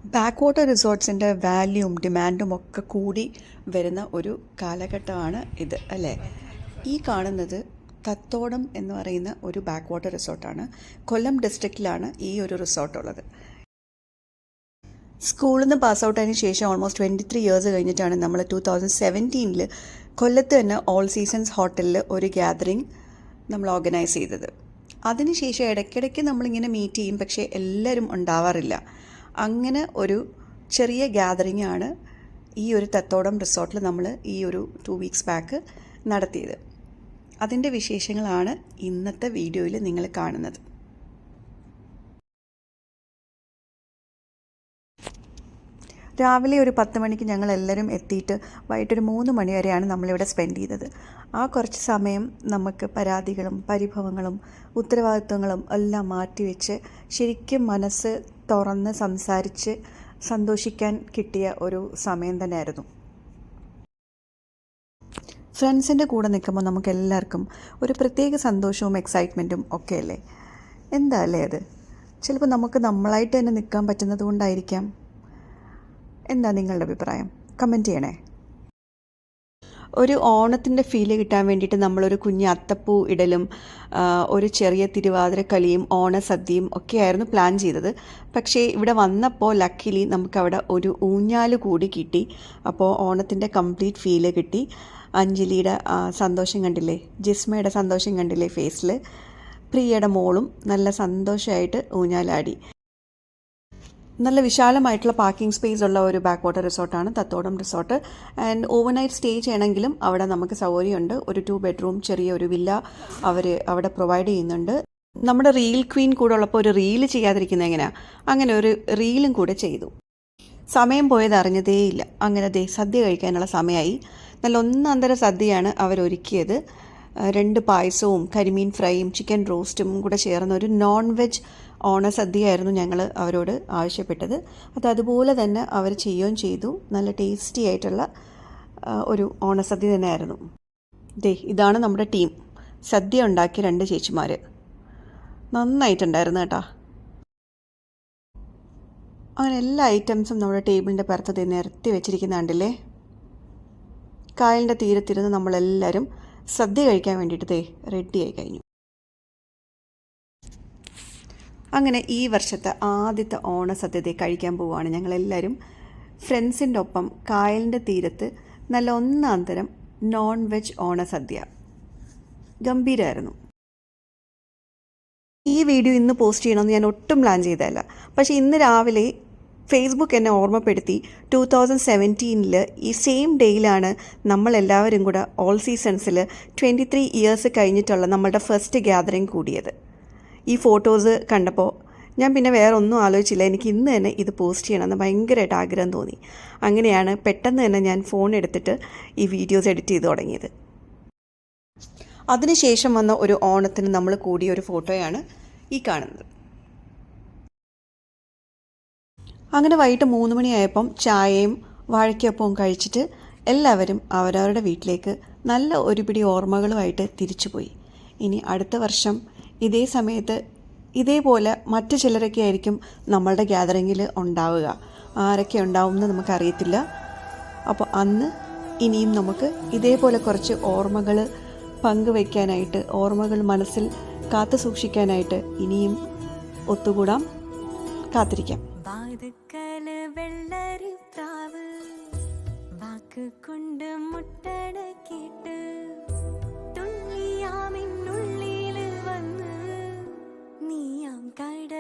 Back water റിസോർട്ട്സിൻ്റെ വാല്യൂം ഡിമാൻഡും ഒക്കെ കൂടി വരുന്ന ഒരു കാലഘട്ടമാണ് ഇത് അല്ലേ. ഈ കാണുന്നത് തത്തോടം എന്ന് പറയുന്ന ഒരു ബാക്ക് വാട്ടർ റിസോർട്ടാണ്. കൊല്ലം ഡിസ്ട്രിക്റ്റിലാണ് ഈ ഒരു റിസോർട്ടുള്ളത്. സ്കൂളിൽ നിന്ന് പാസ് ഔട്ടായതിനു ശേഷം ഓൾമോസ്റ്റ് 23 ഇയേഴ്സ് കഴിഞ്ഞിട്ടാണ് നമ്മൾ 2017 കൊല്ലത്ത് തന്നെ ഓൾ സീസൺസ് ഹോട്ടലിൽ ഒരു ഗ്യാതറിങ് നമ്മൾ ഓർഗനൈസ് ചെയ്തത്. അതിനുശേഷം ഇടയ്ക്കിടയ്ക്ക് നമ്മളിങ്ങനെ മീറ്റ് ചെയ്യും, പക്ഷേ എല്ലാവരും ഉണ്ടാവാറില്ല. അങ്ങനെ ഒരു ചെറിയ ഗ്യാതറിംഗ് ആണ് ഈ ഒരു തത്തോടം റിസോർട്ടിൽ നമ്മൾ ഈ ഒരു 2 വീക്സ് ബാക്ക് നടത്തിയത്. അതിൻ്റെ വിശേഷങ്ങളാണ് ഇന്നത്തെ വീഡിയോയിൽ നിങ്ങൾ കാണുന്നത്. രാവിലെ ഒരു 10 മണിക്ക് ഞങ്ങൾ എല്ലാവരും എത്തിയിട്ട് വൈകിട്ടൊരു 3 മണി വരെയാണ് നമ്മളിവിടെ സ്പെൻഡ് ചെയ്തത്. ആ കുറച്ച് സമയം നമുക്ക് പരാതികളും പരിഭവങ്ങളും ഉത്തരവാദിത്വങ്ങളും എല്ലാം മാറ്റിവെച്ച് ശരിക്കും മനസ്സ് തുറന്ന് സംസാരിച്ച് സന്തോഷിക്കാൻ കിട്ടിയ ഒരു സമയം തന്നെയായിരുന്നു. ഫ്രണ്ട്സിൻ്റെ കൂടെ നിൽക്കുമ്പോൾ നമുക്ക് എല്ലാവർക്കും ഒരു പ്രത്യേക സന്തോഷവും എക്സൈറ്റ്മെൻറ്റും ഒക്കെ അല്ലേ. എന്താ അല്ലേ അത്? ചിലപ്പോൾ നമുക്ക് നമ്മളായിട്ട് തന്നെ നിൽക്കാൻ പറ്റുന്നത് കൊണ്ടായിരിക്കാം. എന്താ നിങ്ങളുടെ അഭിപ്രായം? കമൻറ്റ് ചെയ്യണേ. ഒരു ഓണത്തിൻ്റെ ഫീല് കിട്ടാൻ വേണ്ടിയിട്ട് നമ്മളൊരു കുഞ്ഞ് അത്തപ്പൂ ഇടലും ഒരു ചെറിയ തിരുവാതിരക്കളിയും ഓണസദ്യയും ഒക്കെയായിരുന്നു പ്ലാൻ ചെയ്തത്. പക്ഷേ ഇവിടെ വന്നപ്പോൾ ലക്കിലി നമുക്കവിടെ ഒരു ഊഞ്ഞാല് കൂടി കിട്ടി. അപ്പോൾ ഓണത്തിൻ്റെ കംപ്ലീറ്റ് ഫീല് കിട്ടി. അഞ്ജലിയുടെ സന്തോഷം കണ്ടില്ലേ, ജിസ്മയുടെ സന്തോഷം കണ്ടില്ലേ ഫേസിൽ. പ്രിയയുടെ മോളും നല്ല സന്തോഷമായിട്ട് ഊഞ്ഞാലാടി. നല്ല വിശാലമായിട്ടുള്ള പാർക്കിംഗ് സ്പേസ് ഉള്ള ഒരു ബാക്ക് വാട്ടർ റിസോർട്ടാണ് Thathodam resort. And overnight stay ചെയ്യണമെങ്കിലും അവിടെ നമുക്ക് സൗകര്യമുണ്ട്. ഒരു 2 ബെഡ്റൂം ചെറിയ ഒരു വില്ല അവർ അവിടെ പ്രൊവൈഡ് ചെയ്യുന്നുണ്ട്. നമ്മുടെ റീൽ ക്വീൻ കൂടെ ഉള്ളപ്പോൾ ഒരു റീല് ചെയ്യാതിരിക്കുന്നത് എങ്ങനെയാണ്? അങ്ങനെ ഒരു റീലും കൂടെ ചെയ്തു. സമയം പോയത് അറിഞ്ഞതേയില്ല. അങ്ങനെ സദ്യ കഴിക്കാനുള്ള സമയമായി. നല്ല ഒന്നാന്തര സദ്യയാണ് അവരൊരുക്കിയത്. 2 പായസവും കരിമീൻ ഫ്രൈയും ചിക്കൻ റോസ്റ്റും കൂടെ ചേർന്ന ഒരു നോൺ വെജ് ഓണസദ്യയായിരുന്നു ഞങ്ങൾ അവരോട് ആവശ്യപ്പെട്ടത്. അതുപോലെ തന്നെ അവർ ചെയ്യുകയും ചെയ്തു. നല്ല ടേസ്റ്റി ആയിട്ടുള്ള ഒരു ഓണസദ്യ തന്നെയായിരുന്നു. ഇതാണ് നമ്മുടെ ടീം. സദ്യ ഉണ്ടാക്കിയ 2 ചേച്ചിമാർ. നന്നായിട്ടുണ്ടായിരുന്നു കേട്ടോ. അങ്ങനെ എല്ലാ ഐറ്റംസും നമ്മുടെ ടേബിളിൻ്റെ പുറത്ത് നിരത്തി വെച്ചിരിക്കുന്ന കണ്ടില്ലേ. കായലിൻ്റെ തീരത്തിരുന്ന് നമ്മളെല്ലാവരും സദ്യ കഴിക്കാൻ വേണ്ടിയിട്ട് റെഡിയായി കഴിഞ്ഞു. അങ്ങനെ ഈ വർഷത്തെ ആദ്യത്തെ ഓണസദ്യ കഴിക്കാൻ പോവുകയാണ് ഞങ്ങളെല്ലാവരും. ഫ്രണ്ട്സിൻ്റെ ഒപ്പം കായലിൻ്റെ തീരത്ത് നല്ല ഒന്നാന്തരം നോൺ വെജ് ഓണസദ്യ. ഗംഭീരമായിരുന്നു. ഈ വീഡിയോ ഇന്ന് പോസ്റ്റ് ചെയ്യണമെന്ന് ഞാൻ ഒട്ടും പ്ലാൻ ചെയ്തതല്ല. പക്ഷേ ഇന്ന് രാവിലെ ഫേസ്ബുക്ക് എന്നെ ഓർമ്മപ്പെടുത്തി 2017 ഈ സെയിം ഡേയിലാണ് നമ്മളെല്ലാവരും കൂടെ ഓൾ സീസൺസിൽ 23 ഇയേഴ്സ് കഴിഞ്ഞിട്ടുള്ള നമ്മളുടെ ഫസ്റ്റ് ഗ്യാതറിങ് കൂടിയത്. ഈ ഫോട്ടോസ് കണ്ടപ്പോൾ ഞാൻ പിന്നെ വേറെ ഒന്നും ആലോചിച്ചില്ല. എനിക്ക് ഇന്ന് തന്നെ ഇത് പോസ്റ്റ് ചെയ്യണമെന്ന് ഭയങ്കരമായിട്ട് ആഗ്രഹം തോന്നി. അങ്ങനെയാണ് പെട്ടെന്ന് തന്നെ ഞാൻ ഫോൺ എടുത്തിട്ട് ഈ വീഡിയോസ് എഡിറ്റ് ചെയ്ത് തുടങ്ങിയത്. അതിനുശേഷം വന്ന ഒരു ഓണത്തിന് നമ്മൾ കൂടിയ ഒരു ഫോട്ടോയാണ് ഈ കാണുന്നത്. അങ്ങനെ വൈകിട്ട് 3 മണിയായപ്പം ചായയും വാഴയ്ക്കൊപ്പവും കഴിച്ചിട്ട് എല്ലാവരും അവരവരുടെ വീട്ടിലേക്ക് നല്ല ഒരു പിടി ഓർമ്മകളുമായിട്ട് തിരിച്ചുപോയി. ഇനി അടുത്ത വർഷം ഇതേ സമയത്ത് ഇതേപോലെ മറ്റു ചിലരൊക്കെ ആയിരിക്കും നമ്മളുടെ ഗ്യാതറിങ്ങിൽ ഉണ്ടാവുക. ആരൊക്കെ ഉണ്ടാവുമെന്ന് നമുക്കറിയത്തില്ല. അപ്പോൾ അന്ന് ഇനിയും നമുക്ക് ഇതേപോലെ കുറച്ച് ഓർമ്മകൾ പങ്കുവയ്ക്കാനായിട്ട്, ഓർമ്മകൾ മനസ്സിൽ കാത്തു സൂക്ഷിക്കാനായിട്ട് ഇനിയും ഒത്തുകൂടാം. കാത്തിരിക്കാം. കൊണ്ട് മുട്ടടക്കിട്ട് തുള്ളിയാമിന്നുള്ളിൽ വന്ന് നീയാം കട